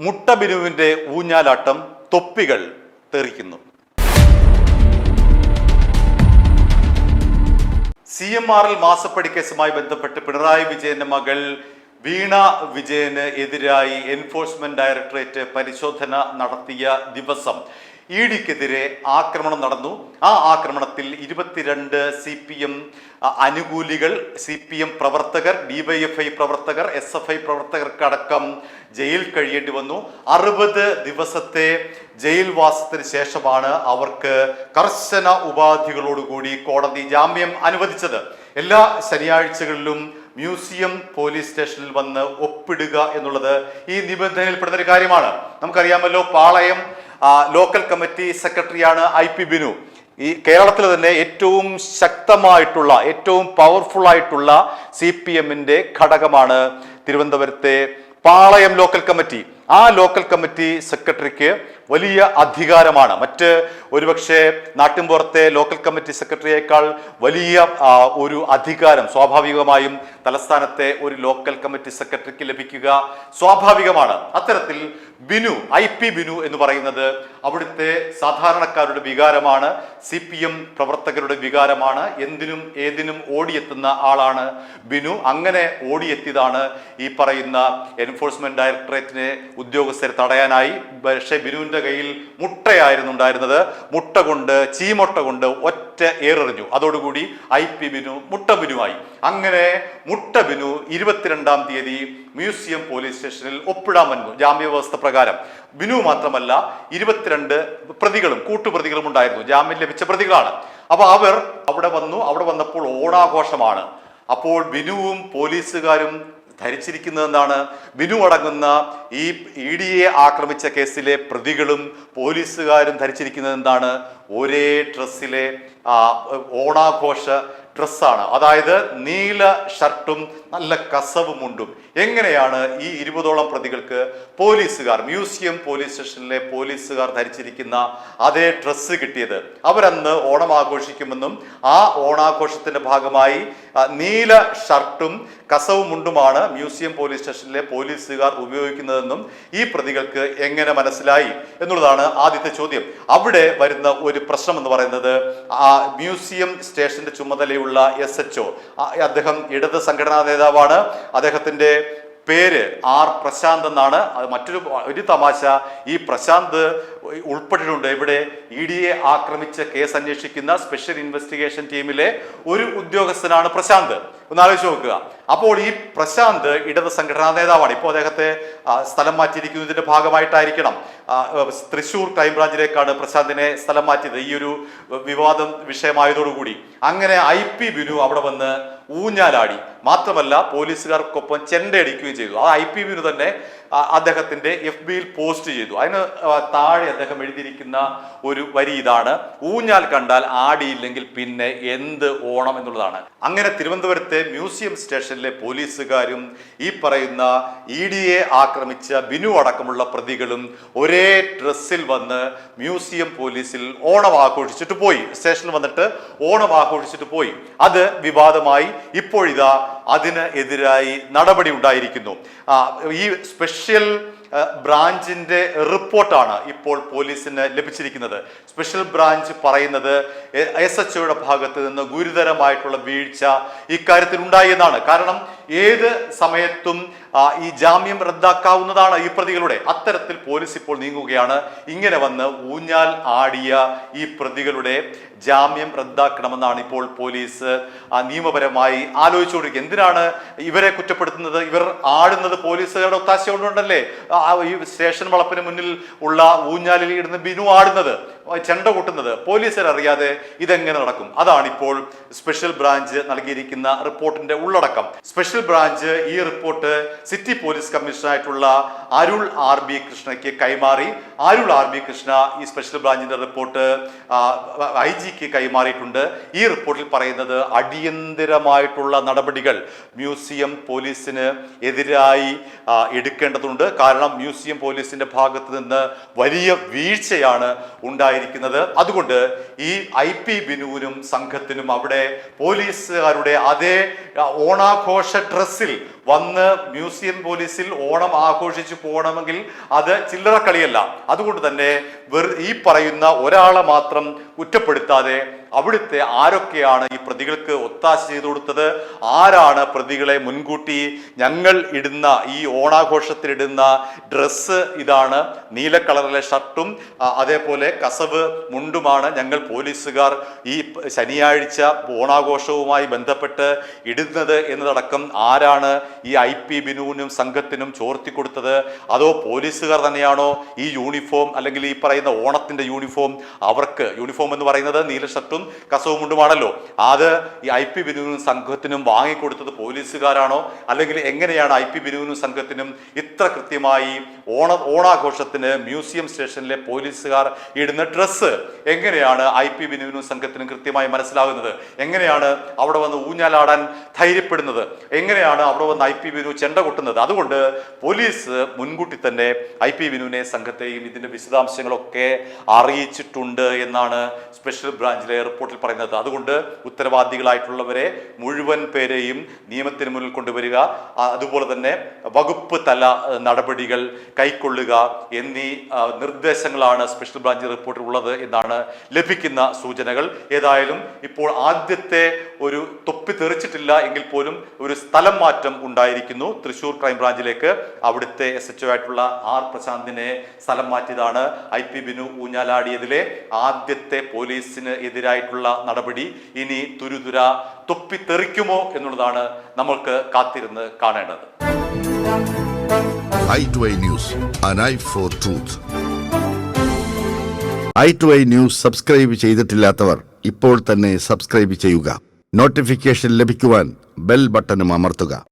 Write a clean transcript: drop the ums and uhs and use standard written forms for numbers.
മുട്ട ബിനുവിന്റെ ഊഞ്ഞാലാട്ടം തൊപ്പികൾ തെറിക്കുന്നു. CMRL മാസപ്പടി കേസുമായി ബന്ധപ്പെട്ട് പിണറായി വിജയന്റെ മകൾ വീണ വിജയന് എതിരായി എൻഫോഴ്സ്മെന്റ് ഡയറക്ടറേറ്റ് പരിശോധന നടത്തിയ ദിവസം ഇഡിക്കെതിരെ ആക്രമണം നടന്നു. ആ ആക്രമണത്തിൽ 22 CPM അനുകൂലികൾ, CPM പ്രവർത്തകർ, DYFI പ്രവർത്തകർ, SFI പ്രവർത്തകർക്കടക്കം ജയിൽ കഴിയേണ്ടി വന്നു. 60 ദിവസത്തെ ജയിൽവാസത്തിന് ശേഷമാണ് അവർക്ക് കർശന ഉപാധികളോടുകൂടി കോടതി ജാമ്യം അനുവദിച്ചത്. എല്ലാ ശനിയാഴ്ചകളിലും മ്യൂസിയം പോലീസ് സ്റ്റേഷനിൽ വന്ന് ഒപ്പിടുക എന്നുള്ളത് ഈ നിബന്ധനയിൽപ്പെടുന്ന ഒരു കാര്യമാണ്. നമുക്കറിയാമല്ലോ, പാളയം ലോക്കൽ കമ്മിറ്റി സെക്രട്ടറിയാണ് IP ബിനു. ഈ കേരളത്തിൽ തന്നെ ഏറ്റവും ശക്തമായിട്ടുള്ള, ഏറ്റവും പവർഫുൾ ആയിട്ടുള്ള CPMന്റെ ഘടകമാണ് തിരുവനന്തപുരത്തെ പാളയം ലോക്കൽ കമ്മിറ്റി. ആ ലോക്കൽ കമ്മിറ്റി സെക്രട്ടറിക്ക് വലിയ അധികാരമാണ്. മറ്റ് ഒരുപക്ഷെ നാട്ടിൻപുറത്തെ ലോക്കൽ കമ്മിറ്റി സെക്രട്ടറിയേക്കാൾ വലിയ ഒരു അധികാരം സ്വാഭാവികമായും തലസ്ഥാനത്തെ ഒരു ലോക്കൽ കമ്മിറ്റി സെക്രട്ടറിക്ക് ലഭിക്കുക സ്വാഭാവികമാണ്. അത്തരത്തിൽ ബിനു, IP ബിനു എന്ന് പറയുന്നത് അവിടുത്തെ സാധാരണക്കാരുടെ വികാരമാണ്, CPM പ്രവർത്തകരുടെ വികാരമാണ്. എന്തിനും ഏതിനും ഓടിയെത്തുന്ന ആളാണ് ബിനു. അങ്ങനെ ഓടിയെത്തിയതാണ് ഈ പറയുന്ന എൻഫോഴ്സ്മെന്റ് ഡയറക്ടറേറ്റിനെ ഉദ്യോഗസ്ഥരെ തടയാനായി. പക്ഷേ ബിനുവിന്റെ കയ്യിൽ മുട്ടയായിരുന്നു ഉണ്ടായിരുന്നത്. ചീമൊട്ട കൊണ്ട് ഒറ്റ ഏറെറിഞ്ഞു. അതോടുകൂടി IP ബിനു മുട്ട ബിനുവായി. അങ്ങനെ മുട്ട ബിനു 22-ാം തീയതി മ്യൂസിയം പോലീസ് സ്റ്റേഷനിൽ ഒപ്പിടാൻ വന്നു ജാമ്യവ്യവസ്ഥ പ്രകാരം. ബിനു മാത്രമല്ല, 22 പ്രതികളും കൂട്ടുപ്രതികളും ഉണ്ടായിരുന്നു, ജാമ്യം ലഭിച്ച പ്രതികളാണ്. അപ്പൊ അവർ അവിടെ വന്നു. അവിടെ വന്നപ്പോൾ ഓണാഘോഷമാണ്. അപ്പോൾ ബിനുവും പോലീസുകാരും ധരിച്ചിരിക്കുന്നത് എന്താണ്? ബിനു അടങ്ങുന്ന ഈ EDയെ ആക്രമിച്ച കേസിലെ പ്രതികളും പോലീസുകാരും ധരിച്ചിരിക്കുന്നത് എന്താണ്? ഒരേ ഡ്രസ്സിലെ ഓണാഘോഷ ഡ്രസ്സാണ്. അതായത് നീല ഷർട്ടും നല്ല കസവും മുണ്ടും. എങ്ങനെയാണ് ഈ 20ഓളം പ്രതികൾക്ക് പോലീസുകാർ, മ്യൂസിയം പോലീസ് സ്റ്റേഷനിലെ പോലീസുകാർ ധരിച്ചിരിക്കുന്ന അതേ ഡ്രസ്സ് കിട്ടിയത്? അവരന്ന് ഓണം ആഘോഷിക്കുമെന്നും ആ ഓണാഘോഷത്തിന്റെ ഭാഗമായി നീല ഷർട്ടും കസവും മുണ്ടുമാണ് മ്യൂസിയം പോലീസ് സ്റ്റേഷനിലെ പോലീസുകാർ ഉപയോഗിക്കുന്നതെന്നും ഈ പ്രതികൾക്ക് എങ്ങനെ മനസ്സിലായി എന്നുള്ളതാണ് ആദ്യത്തെ ചോദ്യം. അവിടെ വരുന്ന ഒരു പ്രശ്നം എന്ന് പറയുന്നത്, ആ മ്യൂസിയം സ്റ്റേഷന്റെ ചുമതലയുള്ള SHO, അദ്ദേഹം ഇടത് സംഘടനാ നേതാവാണ്. അദ്ദേഹത്തിന്റെ പേര് R പ്രശാന്ത് എന്നാണ്. അത് ഒരു തമാശ, ഈ പ്രശാന്ത് ഉൾപ്പെട്ടിട്ടുണ്ട് ഇവിടെ. EDയെ ആക്രമിച്ച കേസ് അന്വേഷിക്കുന്ന സ്പെഷ്യൽ ഇൻവെസ്റ്റിഗേഷൻ ടീമിലെ ഒരു ഉദ്യോഗസ്ഥനാണ് പ്രശാന്ത്. ഒന്ന് ആലോചിച്ച് നോക്കുക. അപ്പോൾ ഈ പ്രശാന്ത് ഇടത് സംഘടനാ നേതാവാണ്. ഇപ്പോൾ അദ്ദേഹത്തെ സ്ഥലം മാറ്റിയിരിക്കുന്നതിന്റെ ഭാഗമായിട്ടായിരിക്കണം തൃശൂർ ക്രൈംബ്രാഞ്ചിലേക്കാണ് പ്രശാന്തിനെ സ്ഥലം മാറ്റിയത്, ഈ ഒരു വിവാദം വിഷയമായതോടുകൂടി. അങ്ങനെ IP ബിനു അവിടെ വന്ന് ഊഞ്ഞാലാടി. മാത്രമല്ല, പോലീസുകാർക്കൊപ്പം ചെണ്ടയടിക്കുകയും ചെയ്തു. ആ IP ബിനു തന്നെ അദ്ദേഹത്തിന്റെ FBയിൽ പോസ്റ്റ് ചെയ്തു. അതിന് താഴെ അദ്ദേഹം എഴുതിയിരിക്കുന്ന ഒരു വരി ഇതാണ്: ഊഞ്ഞാൽ കണ്ടാൽ ആടിയില്ലെങ്കിൽ പിന്നെ എന്ത് ഓണം എന്നുള്ളതാണ്. അങ്ങനെ തിരുവനന്തപുരത്തെ മ്യൂസിയം സ്റ്റേഷനിലെ പോലീസുകാരും ഈ പറയുന്ന EDയെ ആക്രമിച്ച ബിനു അടക്കമുള്ള പ്രതികളും ഒരേ ഡ്രസ്സിൽ വന്ന് മ്യൂസിയം പോലീസിൽ ഓണം ആഘോഷിച്ചിട്ട് പോയി. സ്റ്റേഷനിൽ വന്നിട്ട് ഓണം ആഘോഷിച്ചിട്ട് പോയി. അത് വിവാദമായി. ഇപ്പോഴിതാ അതിന് എതിരായി നടപടി ഉണ്ടായിരിക്കുന്നു. ഈ സ്പെഷ്യൽ ബ്രാഞ്ചിന്റെ റിപ്പോർട്ടാണ് ഇപ്പോൾ പോലീസിന് ലഭിച്ചിരിക്കുന്നത്. സ്പെഷ്യൽ ബ്രാഞ്ച് പറയുന്നത് SHOയുടെ ഭാഗത്ത് നിന്ന് ഗുരുതരമായിട്ടുള്ള വീഴ്ച ഇക്കാര്യത്തിൽ ഉണ്ടായി എന്നാണ്. കാരണം ഏത് സമയത്തും ഈ ജാമ്യം റദ്ദാക്കാവുന്നതാണ് ഈ പ്രതികളുടെ. അത്തരത്തിൽ പോലീസ് ഇപ്പോൾ നീങ്ങുകയാണ്. ഇങ്ങനെ വന്ന് ഊഞ്ഞാൽ ആടിയ ഈ പ്രതികളുടെ ജാമ്യം റദ്ദാക്കണമെന്നാണ് ഇപ്പോൾ പോലീസ് നിയമപരമായി ആലോചിച്ചുകൊണ്ടിരിക്കുന്നത്. എന്തിനാണ് ഇവരെ കുറ്റപ്പെടുത്തുന്നത്? ഇവർ ആടുന്നത് പോലീസുകാരുടെ ഒത്താശ കൊണ്ടുണ്ടല്ലേ. ഈ സ്റ്റേഷൻ വളപ്പിന് മുന്നിൽ ഉള്ള ഊഞ്ഞാലിൽ ഇടുന്ന ബിനു ആടുന്നത്, ചെണ്ട കൊട്ടുന്നത് പോലീസുകാർ അറിയാതെ ഇതെങ്ങനെ നടക്കും? അതാണ് ഇപ്പോൾ സ്പെഷ്യൽ ബ്രാഞ്ച് നൽകിയിരിക്കുന്ന റിപ്പോർട്ടിന്റെ ഉള്ളടക്കം. സ്പെഷ്യൽ ബ്രാഞ്ച് ഈ റിപ്പോർട്ട് സിറ്റി പോലീസ് കമ്മീഷണറായിട്ടുള്ള അരുൾ RB കൃഷ്ണയ്ക്ക് കൈമാറി. അരുൾ RB കൃഷ്ണ ഈ സ്പെഷ്യൽ ബ്രാഞ്ചിന്റെ റിപ്പോർട്ട് IG കൈമാറിയിട്ടുണ്ട്. ഈ റിപ്പോർട്ടിൽ പറയുന്നത് അടിയന്തരമായിട്ടുള്ള നടപടികൾ മ്യൂസിയം പോലീസിന് എതിരായി എടുക്കേണ്ടതുണ്ട്. കാരണം മ്യൂസിയം പോലീസിന്റെ ഭാഗത്ത് നിന്ന് വലിയ വീഴ്ചയാണ് ഉണ്ടായിരിക്കുന്നത്. അതുകൊണ്ട് ഈ IP ബിനുവിനും സംഘത്തിനും അവിടെ പോലീസുകാരുടെ അതേ ഓണാഘോഷ ഡ്രസ്സിൽ വന്ന് മ്യൂസിയം പോലീസിൽ ഓണം ആഘോഷിച്ചു പോകണമെങ്കിൽ അത് ചില്ലറ കളിയല്ല. അതുകൊണ്ട് തന്നെ ഈ പറയുന്ന ഒരാളെ മാത്രം കുറ്റപ്പെടുത്താതെ അവിടുത്തെ ആരൊക്കെയാണ് ഈ പ്രതികൾക്ക് ഒത്താശ ചെയ്തു കൊടുത്തത്, ആരാണ് പ്രതികളെ മുൻകൂട്ടി ഞങ്ങൾ ഇടുന്ന ഈ ഓണാഘോഷത്തിലിടുന്ന ഡ്രസ്സ് ഇതാണ്, നീല കളറിലെ ഷർട്ടും അതേപോലെ കസവ് മുണ്ടുമാണ് ഞങ്ങൾ പോലീസുകാർ ഈ ശനിയാഴ്ച ഓണാഘോഷവുമായി ബന്ധപ്പെട്ട് ഇടുന്നത് എന്നതടക്കം ആരാണ് ഈ IP ബിനുവിനും സംഘത്തിനും ചോർത്തി കൊടുത്തത്, അതോ പോലീസുകാർ തന്നെയാണോ ഈ യൂണിഫോം അല്ലെങ്കിൽ ഈ പറയുന്ന ഓണത്തിന്റെ യൂണിഫോം അവർക്ക് യൂണിഫോം എന്ന് പറയുന്നത് നീല ഷർട്ടും കസവും മുണ്ടുമാണല്ലോ, അത് ഈ IP ബിനുവിനും സംഘത്തിനും വാങ്ങിക്കൊടുത്തത് പോലീസുകാരാണോ, അല്ലെങ്കിൽ എങ്ങനെയാണ് IP ബിനുവിനും സംഘത്തിനും ഇത്ര കൃത്യമായി ഓണാഘോഷത്തിന് മ്യൂസിയം സ്റ്റേഷനിലെ പോലീസുകാർ ഇടുന്ന ഡ്രസ്സ് എങ്ങനെയാണ് IP ബിനുവിനും സംഘത്തിനും കൃത്യമായി മനസ്സിലാകുന്നത്, എങ്ങനെയാണ് അവിടെ വന്ന് ഊഞ്ഞാലാടാൻ ധൈര്യപ്പെടുന്നത്, എങ്ങനെയാണ് അവിടെ വന്ന് IP ബിനു ചെണ്ട കൊട്ടുന്നത്? അതുകൊണ്ട് പോലീസ് മുൻകൂട്ടി തന്നെ IP ബിനുവിനെ സംഘത്തെയും ഇതിന്റെ വിശദാംശങ്ങളൊക്കെ അറിയിച്ചിട്ടുണ്ട് എന്നാണ് സ്പെഷ്യൽ ബ്രാഞ്ചിലെ റിപ്പോർട്ടിൽ പറയുന്നത്. അതുകൊണ്ട് ഉത്തരവാദികളായിട്ടുള്ളവരെ മുഴുവൻ പേരെയും നിയമത്തിന് മുന്നിൽ കൊണ്ടുവരിക, അതുപോലെ തന്നെ വകുപ്പ് തല നടപടികൾ കൈക്കൊള്ളുക എന്നീ നിർദ്ദേശങ്ങളാണ് സ്പെഷ്യൽ ബ്രാഞ്ച് റിപ്പോർട്ടിൽ ഉള്ളത് എന്നാണ് ലഭിക്കുന്ന സൂചനകൾ. ഏതായാലും ഇപ്പോൾ ആദ്യത്തെ ഒരു തൊപ്പി തെറിച്ചിട്ടില്ല എങ്കിൽ പോലും ഒരു സ്ഥലം മാറ്റം ഉണ്ടായിരിക്കുന്നു. തൃശൂർ ക്രൈംബ്രാഞ്ചിലേക്ക് അവിടുത്തെ SHO ആയിട്ടുള്ള R പ്രശാന്തിനെ സ്ഥലം മാറ്റിയതാണ്. IP ബിനു ഊഞ്ഞാലാടിയതിലെ ആദ്യത്തെ പോലീസിന് എതിരായിട്ടുള്ള നടപടി. ഇനി തുരുതുര തൊപ്പി തെറിക്കുമോ എന്നുള്ളതാണ് നമ്മൾക്ക് കാത്തിരുന്ന് കാണേണ്ടത്. i2i News, an eye for truth. i2i News subscribe ചെയ്തിട്ടില്ലാത്തവർ ഇപ്പോൾ തന്നെ സബ്സ്ക്രൈബ് ചെയ്യുക. നോട്ടിഫിക്കേഷൻ ലഭിക്കുവാൻ ബെൽ ബട്ടണും അമർത്തുക.